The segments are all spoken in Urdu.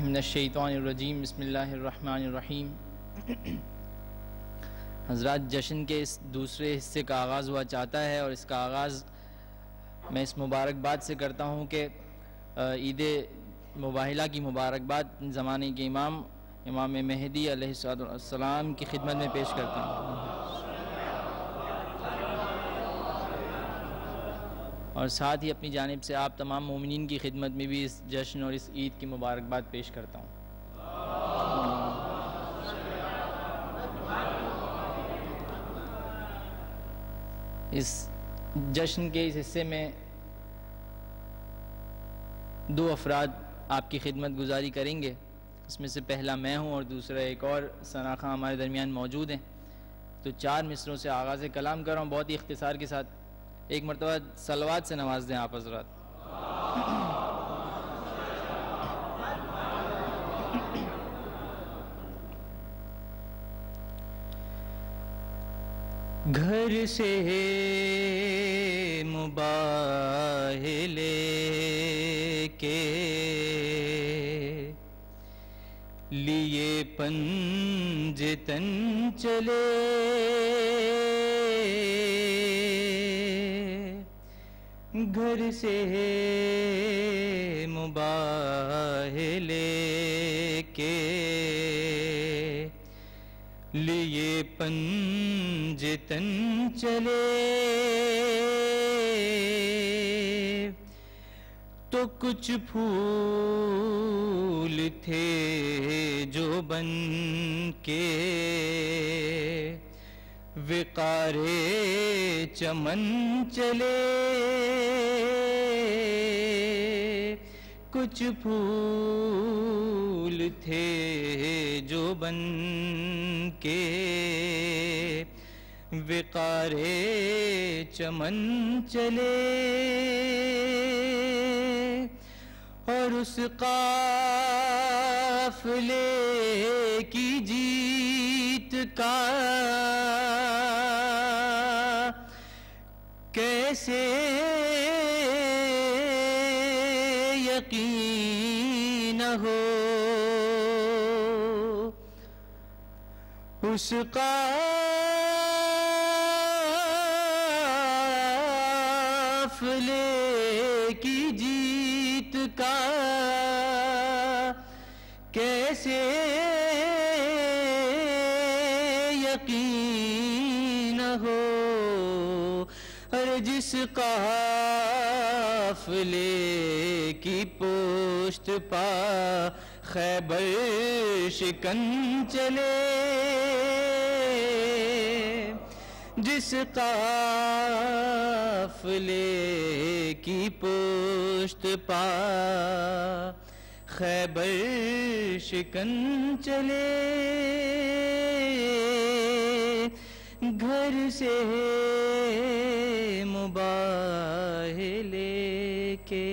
من الشیطان الرجیم بسم اللہ الرحمن الرحیم۔ حضرات، جشن کے اس دوسرے حصے کا آغاز ہوا چاہتا ہے، اور اس کا آغاز میں اس مبارکباد سے کرتا ہوں کہ عید مباہلہ کی مبارکباد زمانے کے امام مہدی علیہ السلام کی خدمت میں پیش کرتا ہوں، اور ساتھ ہی اپنی جانب سے آپ تمام مومنین کی خدمت میں بھی اس جشن اور اس عید کی مبارکباد پیش کرتا ہوں۔ اس جشن کے اس حصے میں دو افراد آپ کی خدمت گزاری کریں گے۔ اس میں سے پہلا میں ہوں اور دوسرا ایک اور ثنا خاں ہمارے درمیان موجود ہیں۔ تو 4 مصروں سے آغاز کلام کر رہا ہوں، بہت ہی اختصار کے ساتھ۔ ایک مرتبہ صلوات سے نواز دیں آپ حضرات۔ گھر سے مباہلے کے لیے پنجتن چلے، گھر سے مباہلے کے لیے پنجتن چلے، تو کچھ پھول تھے جو بن کے وقار چمن چلے، کچھ پھول تھے جو بن کے وقار چمن چلے، اور اس قافلے کی جیت کا کیسے یقین ہو، اس قافلے کی جیت کا کیسے یقین ہو، اور جس قافلے کی پشت پا خیبر شکن چلے، جس قافلے کی پشت پا خیبر شکن چلے، گھر سے مباہلے کے۔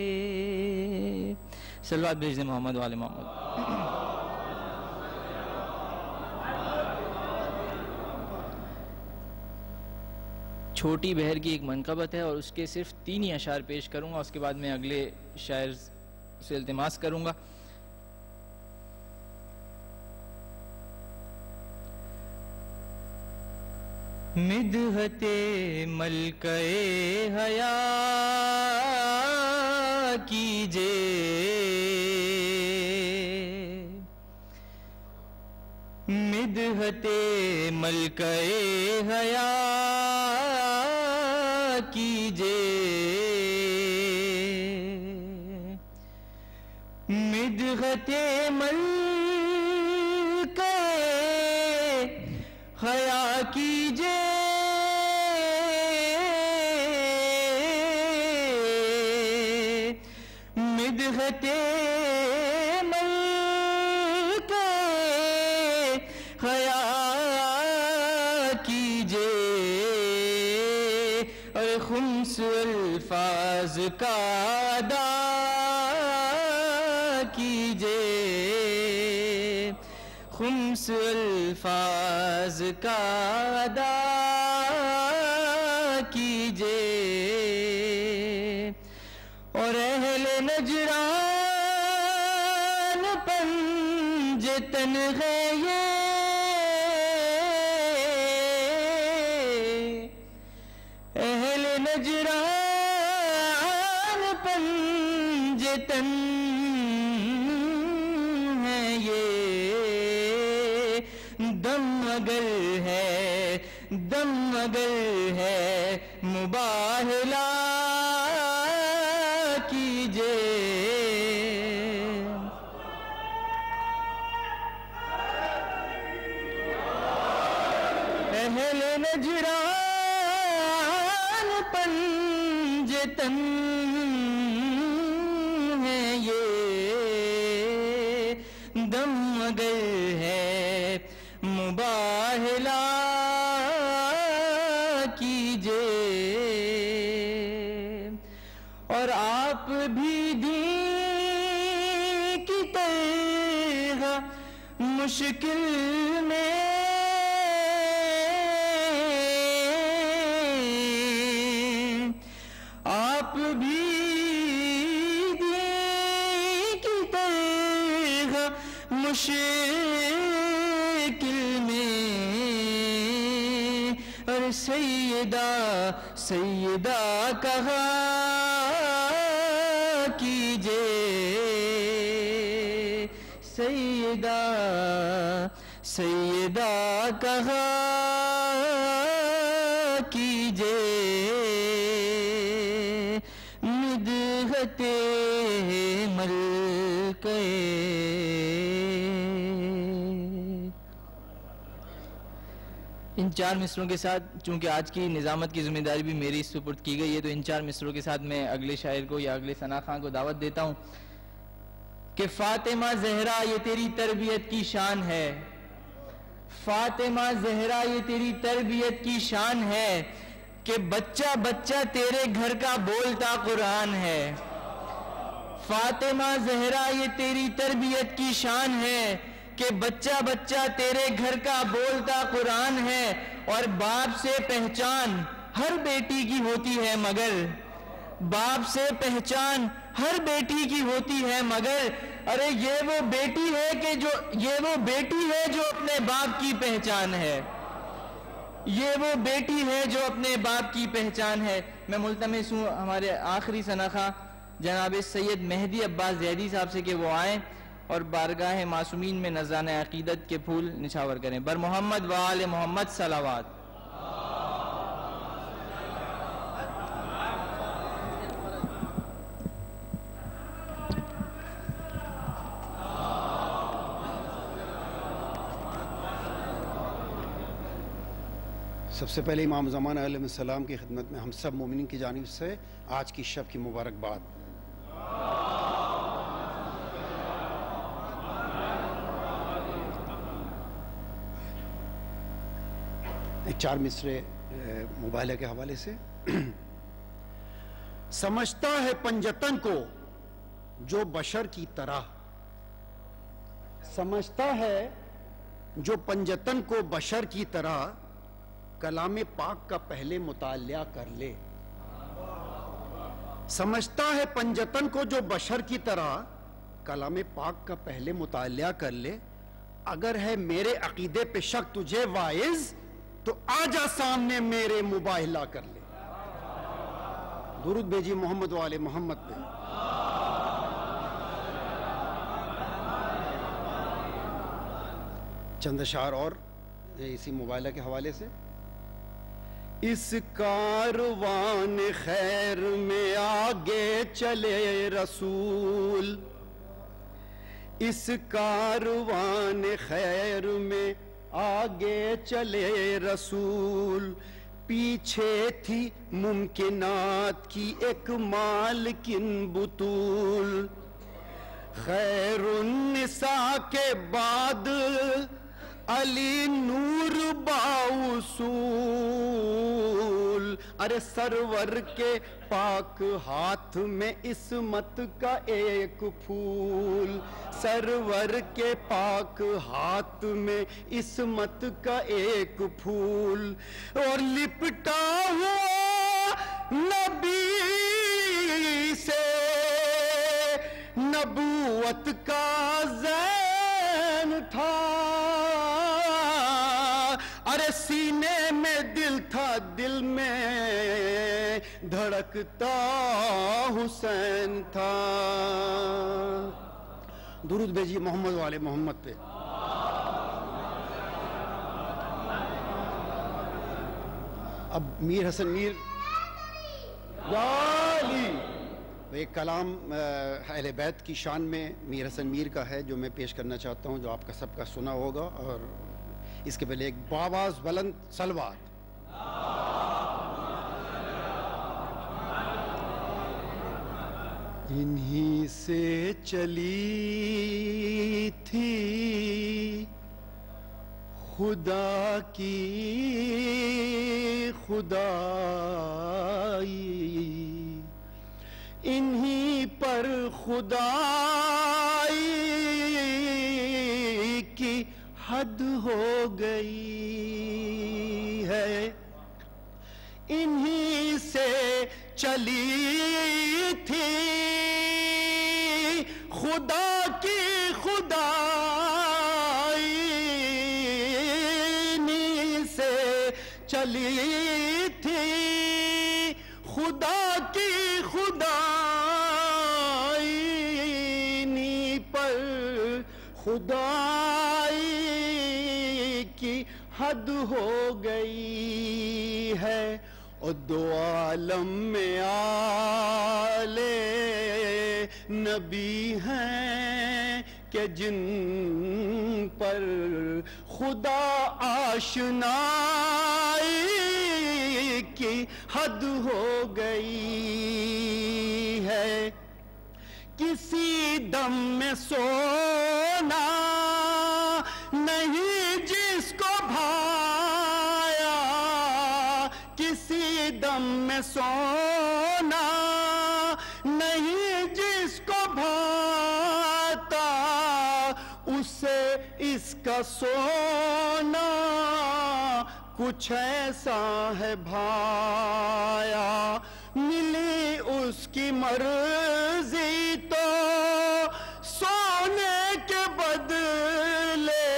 صلوات بھیج دیں محمد والے محمد۔ چھوٹی بہر کی ایک منقبت ہے، اور اس کے صرف 3 ہی اشعار پیش کروں گا، اس کے بعد میں اگلے شاعر سے التماس کروں گا۔ مدحت ملکہ حیا کیجے، مدحت ملکہ حیا کیجے، مدحت ملکہ حیا کیجے، مدحت ملکہ حیا کیجے، اور خمس الفاظ کا ادا کیجے، خمس الفاظ کا ادا کیجے، اور اہل نجران پر پنجتن ہے یہ، اہل نجران پنجتن ہے یہ، دم اگر ہے مباہلہ کیجئے، اہل نجران پنجتن ہے یہ، دم اگر ہے مباہلہ کیجئے، اور آپ بھی دین کی طرح مشکل میں آپ بھی دین کی طرح مشکل میں، اور سیدہ کہا کیجئے، سیدہ کہا کیجئے، مدحت ملکہ ان چار مصروں کے ساتھ، چونکہ آج کی نظامت کی ذمہ داری بھی میری سپرد کی گئی ہے، تو ان چار مصروں کے ساتھ میں اگلے شاعر کو یا اگلے ثنا خان کو دعوت دیتا ہوں کہ فاطمہ زہرا یہ تیری تربیت کی شان ہے، فاطمہ زہرا یہ تیری تربیت کی شان ہے، کہ بچہ بچہ تیرے گھر کا بولتا قرآن ہے، فاطمہ زہرا یہ تیری تربیت کی شان ہے، کہ بچہ بچہ تیرے گھر کا بولتا قرآن ہے، اور باپ سے پہچان ہر بیٹی کی ہوتی ہے مگر، باپ سے پہچان ہر بیٹی کی ہوتی ہے مگر، ارے یہ وہ بیٹی ہے جو اپنے باپ کی پہچان ہے، یہ وہ بیٹی ہے جو اپنے باپ کی پہچان ہے۔ میں ملتمس ہوں ہمارے آخری ثنا خواں جناب سید مہدی عباس زیدی صاحب سے کہ وہ آئیں اور بارگاہ معصومین میں نذرانہ عقیدت کے پھول نچھاور کریں۔ بر محمد و آل محمد صلوات۔ سب سے پہلے امام زمانہ علیہ السلام کی خدمت میں ہم سب مومنین کی جانب سے آج کی شب کی مبارکباد۔ ایک چار مصرے مباہلہ کے حوالے سے۔ سمجھتا ہے پنجتن کو جو بشر کی طرح، سمجھتا ہے جو پنجتن کو بشر کی طرح، کلام پاک کا پہلے مطالعہ کر لے۔ سمجھتا ہے پنجتن کو جو بشر کی طرح، کلام پاک کا پہلے مطالعہ کر لے۔ اگر ہے میرے عقیدے پہ شک تجھے واعظ، تو آجا سامنے میرے مباہلہ کر لے۔ درود بھیجی محمد و آل محمد پہ۔ چند اشعار اور اسی مباہلہ کے حوالے سے۔ اس کاروان خیر میں آگے چلے رسول، اس کاروان خیر میں آگے چلے رسول، پیچھے تھی ممکنات کی ایک مالکن بطول، خیر النساء کے بعد علی نور باوصول، ارے سرور کے پاک ہاتھ میں عصمت کا ایک پھول، سرور کے پاک ہاتھ میں عصمت کا ایک پھول، اور لپٹا ہوا نبی سے نبوت کا زیر ارے سینے میں دل تھا، دل میں دھڑکتا حسین تھا. درود بھیجیے محمد والے محمد پہ. اب میر حسن میر والی ایک کلام اہل بیت کی شان میں میر حسن میر کا ہے جو میں پیش کرنا چاہتا ہوں، جو آپ کا سب کا سنا ہوگا، اور اس کے پہلے ایک باواز بلند صلوات. انہی سے چلی تھی خدا کی خدائی، انہی پر خدائی کی حد ہو گئی ہے. انہی سے چلی تھی خدا کی خدائی، انہی سے چلی تھی خدا کی خدائی، انہی پر خدائی کی حد ہو گئی ہے. اور دو عالم میں آل نبی ہیں کہ جن پر خدا آشنائی کی حد ہو گئی ہے. کسی دم میں سونا نہیں جس کو بھایا، کسی دم میں سونا نہیں جس کو بھاتا، اسے اس کا سونا کچھ ایسا ہے بھایا. ملی اس کی مرضی تو سونے کے بدلے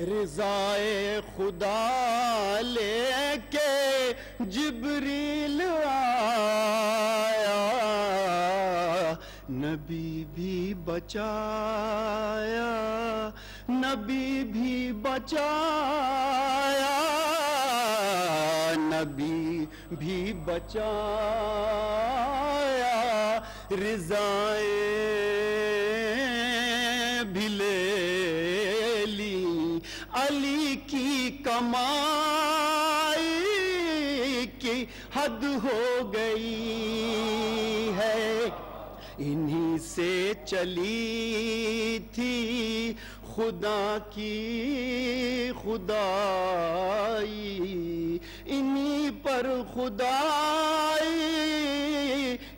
رضائے خدا لے کے جبریل آیا، نبی بھی بچایا، نبی بھی بچایا، نبی بھی بچایا، رضائیں بھی لے لی. علی کی کمائی کی حد ہو گئی ہے. انہی سے چلی تھی خدا کی خدائی، انہی پر خدائی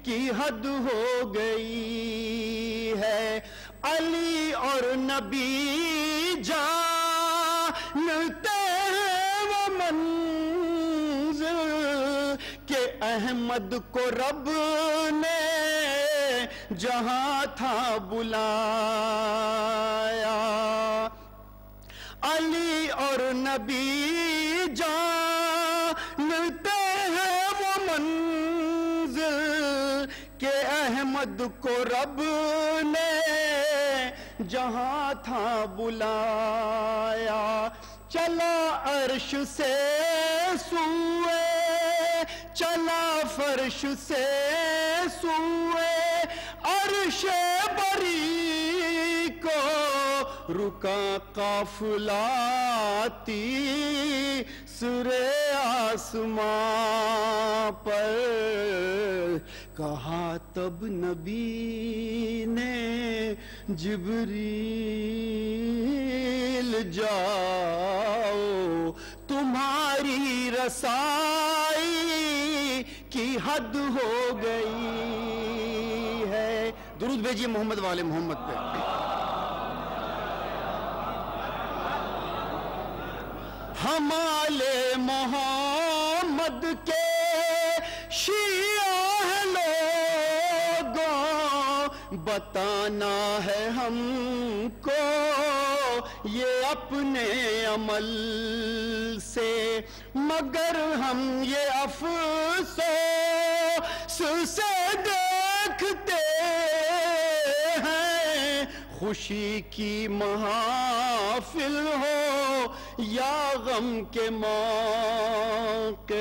کی حد ہو گئی ہے. علی اور نبی جانتے ہیں وہ منزل کہ احمد کو رب نے جہاں تھا بلایا. علی اور نبی جانتے ہیں وہ منزل کہ احمد کو رب نے جہاں تھا بلایا. چلا عرش سے سوئے، چلا فرش سے سوئے عرش بری کو، رکا قافلہ تیسر آسمان پر. کہا تب نبی نے جبریل جاؤ، تمہاری رسائی کی حد ہو گئی ہے. درود بھیجیے محمد والے محمد پہ. ہمالے محمد کے شیعہ ہیں لوگوں، بتانا ہے ہم کو یہ اپنے عمل سے، مگر ہم یہ افسوس سے دیکھتے ہیں، خوشی کی محافل ہو یا غم کے موقع،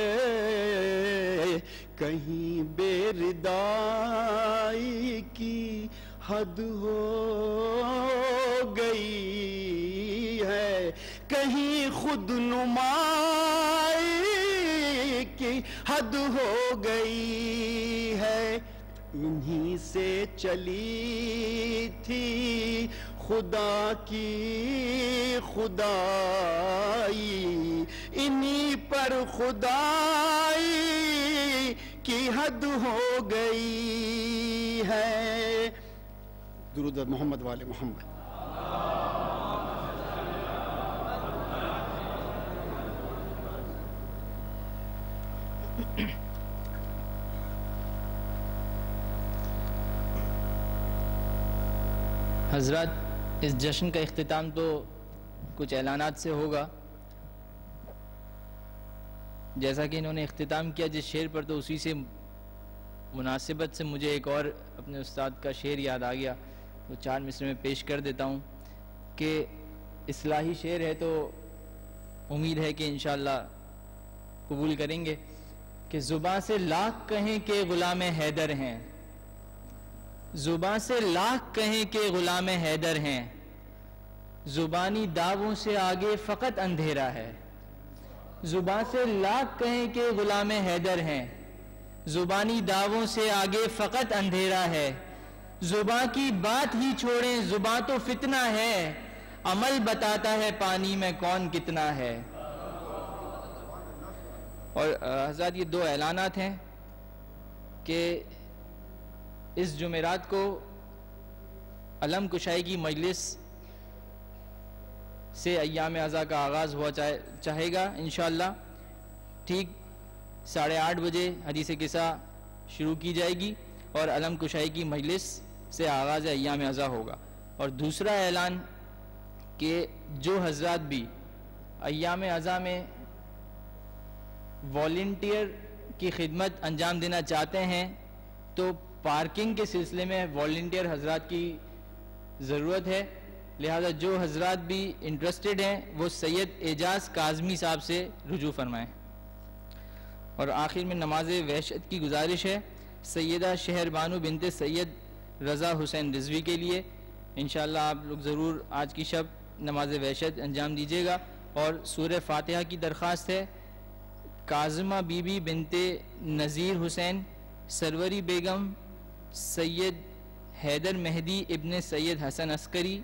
کہیں بے ردائی کی حد ہو گئی ہے، کہیں خود نمائی کی حد ہو گئی ہے، انہی سے چلی تھی خدا کی خدائی، انہی پر خدائی کی حد ہو گئی ہے۔ درود محمد والے محمد۔ حضرات، اس جشن کا اختتام تو کچھ اعلانات سے ہوگا۔ جیسا کہ انہوں نے اختتام کیا جس شعر پر، تو اسی سے مناسبت سے مجھے ایک اور اپنے استاد کا شعر یاد آ گیا، وہ 4 مصرے میں پیش کر دیتا ہوں کہ اصلاحی شعر ہے تو امید ہے کہ انشاءاللہ قبول کریں گے کہ زباں سے لاکھ کہیں کہ غلام حیدر ہیں، زباں سے لاکھ کہیں کہ غلام حیدر ہیں، زبانی دعووں سے آگے فقط اندھیرا ہے، زباں سے لاکھ کہیں کہ غلام حیدر ہیں، زبانی دعووں سے آگے فقط اندھیرا ہے، زباں کی بات ہی چھوڑیں زباں تو فتنہ ہے، عمل بتاتا ہے پانی میں کون کتنا ہے۔ اور حضرات یہ 2 اعلانات ہیں کہ اس جمعرات کو علم کشائی کی مجلس سے ایام عزا کا آغاز ہوا چاہے گا انشاءاللہ، ٹھیک 8:30 بجے حدیث قصہ شروع کی جائے گی اور علم کشائی کی مجلس سے آغاز ایام عزا ہوگا۔ اور دوسرا اعلان کہ جو حضرات بھی ایام عزا میں والنٹیئر کی خدمت انجام دینا چاہتے ہیں تو پارکنگ کے سلسلے میں والنٹیئر حضرات کی ضرورت ہے، لہذا جو حضرات بھی انٹرسٹڈ ہیں وہ سید اعجاز کاظمی صاحب سے رجوع فرمائیں۔ اور آخر میں نماز وحشت کی گزارش ہے سیدہ شہر بانو بنت سید رضا حسین رضوی کے لیے، انشاءاللہ آپ لوگ ضرور آج کی شب نماز وحشت انجام دیجیے گا۔ اور سورہ فاتحہ کی درخواست ہے کاظمہ بی بی بنت نذیر حسین، سروری بیگم، سید حیدر مہدی ابن سید حسن عسکری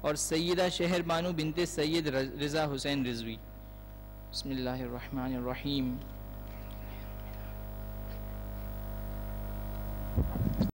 اور سیدہ شہر بانو بنت سید رضا حسین رضوی۔ بسم اللہ الرحمن الرحیم۔